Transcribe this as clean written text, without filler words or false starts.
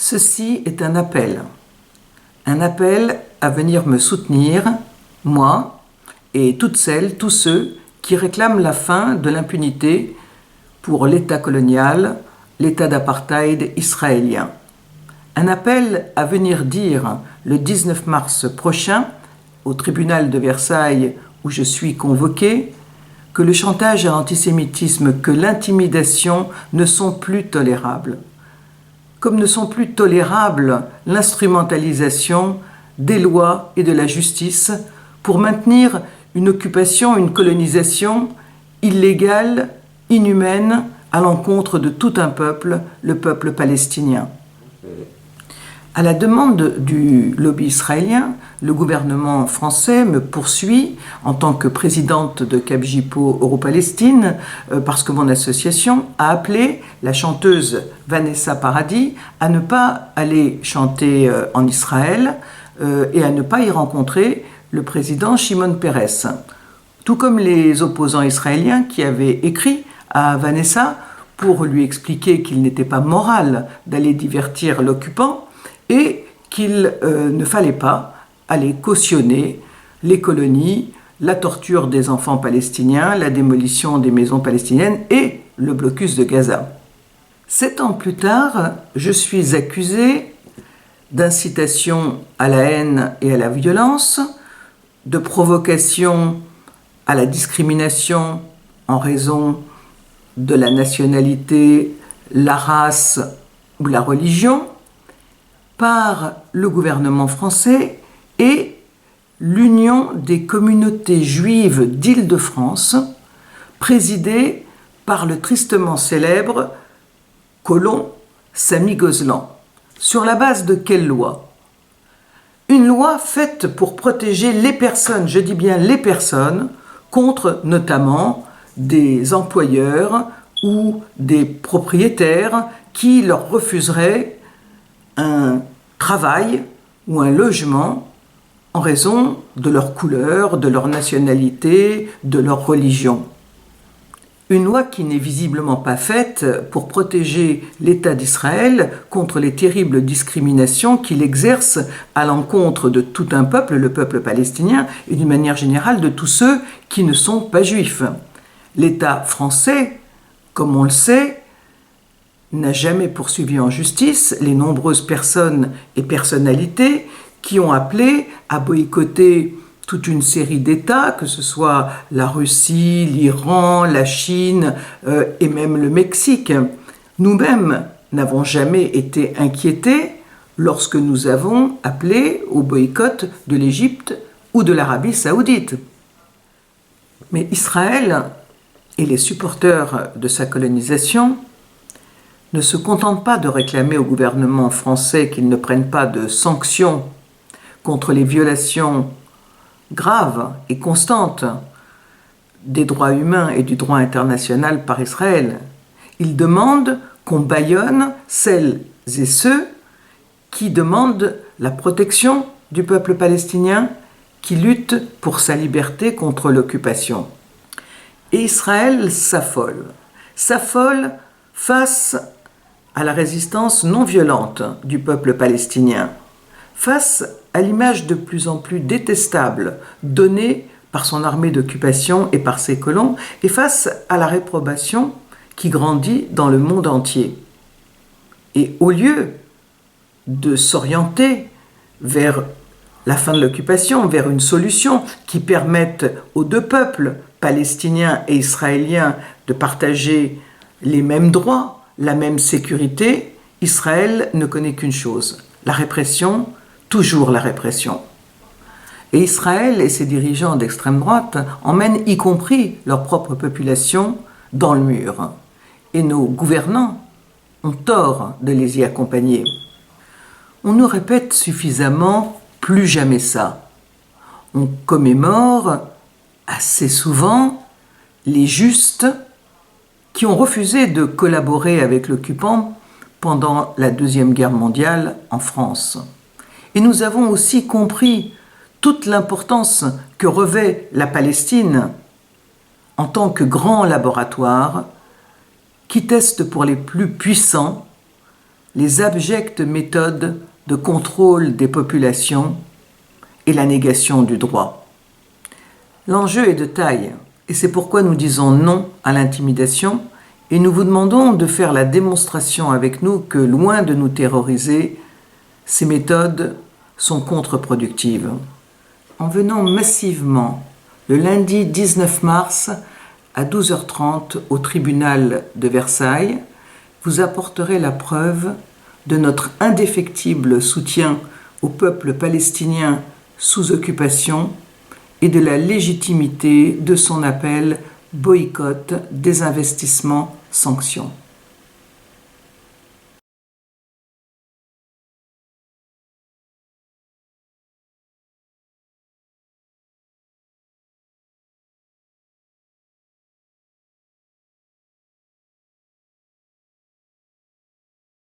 Ceci est un appel à venir me soutenir, moi et toutes celles, tous ceux qui réclament la fin de l'impunité pour l'État colonial, l'État d'apartheid israélien. Un appel à venir dire le 19 mars prochain, au tribunal de Versailles où je suis convoqué, que le chantage à l'antisémitisme, que l'intimidation ne sont plus tolérables. Comme ne sont plus tolérables l'instrumentalisation des lois et de la justice pour maintenir une occupation, une colonisation illégale, inhumaine, à l'encontre de tout un peuple, le peuple palestinien. À la demande du lobby israélien, le gouvernement français me poursuit en tant que présidente de Capgipo Euro-Palestine parce que mon association a appelé la chanteuse Vanessa Paradis à ne pas aller chanter en Israël et à ne pas y rencontrer le président Shimon Peres. Tout comme les opposants israéliens qui avaient écrit à Vanessa pour lui expliquer qu'il n'était pas moral d'aller divertir l'occupant et qu'il ne fallait pas aller cautionner les colonies, la torture des enfants palestiniens, la démolition des maisons palestiniennes et le blocus de Gaza. 7 ans plus tard, je suis accusé d'incitation à la haine et à la violence, de provocation à la discrimination en raison de la nationalité, la race ou la religion, par le gouvernement français et l'Union des communautés juives d'Île-de-France, présidée par le tristement célèbre colon Samy Gozlan. Sur la base de quelle loi ? Une loi faite pour protéger les personnes, je dis bien les personnes, contre notamment des employeurs ou des propriétaires qui leur refuseraient un travail ou un logement en raison de leur couleur, de leur nationalité, de leur religion. Une loi qui n'est visiblement pas faite pour protéger l'État d'Israël contre les terribles discriminations qu'il exerce à l'encontre de tout un peuple, le peuple palestinien, et d'une manière générale de tous ceux qui ne sont pas juifs. L'État français, comme on le sait, n'a jamais poursuivi en justice les nombreuses personnes et personnalités qui ont appelé à boycotter toute une série d'États, que ce soit la Russie, l'Iran, la Chine et même le Mexique. Nous-mêmes n'avons jamais été inquiétés lorsque nous avons appelé au boycott de l'Égypte ou de l'Arabie saoudite. Mais Israël et les supporters de sa colonisation ne se contentent pas de réclamer au gouvernement français qu'il ne prenne pas de sanctions contre les violations graves et constantes des droits humains et du droit international par Israël. Ils demandent qu'on bâillonne celles et ceux qui demandent la protection du peuple palestinien, qui lutte pour sa liberté contre l'occupation. Et Israël s'affole face à la résistance non violente du peuple palestinien, face à l'image de plus en plus détestable donnée par son armée d'occupation et par ses colons, et face à la réprobation qui grandit dans le monde entier. Et au lieu de s'orienter vers la fin de l'occupation, vers une solution qui permette aux deux peuples, palestiniens et israéliens, de partager les mêmes droits, la même sécurité, Israël ne connaît qu'une chose, la répression, toujours la répression. Et Israël et ses dirigeants d'extrême droite emmènent y compris leur propre population dans le mur. Et nos gouvernants ont tort de les y accompagner. On nous répète suffisamment « plus jamais ça ». On commémore assez souvent les justes qui ont refusé de collaborer avec l'occupant pendant la Deuxième Guerre mondiale en France. Et nous avons aussi compris toute l'importance que revêt la Palestine en tant que grand laboratoire qui teste pour les plus puissants les abjectes méthodes de contrôle des populations et la négation du droit. L'enjeu est de taille et c'est pourquoi nous disons non à l'intimidation et nous vous demandons de faire la démonstration avec nous que, loin de nous terroriser, ces méthodes sont contre-productives. En venant massivement le lundi 19 mars à 12h30 au tribunal de Versailles, vous apporterez la preuve de notre indéfectible soutien au peuple palestinien sous occupation et de la légitimité de son appel boycott, désinvestissement, sanctions.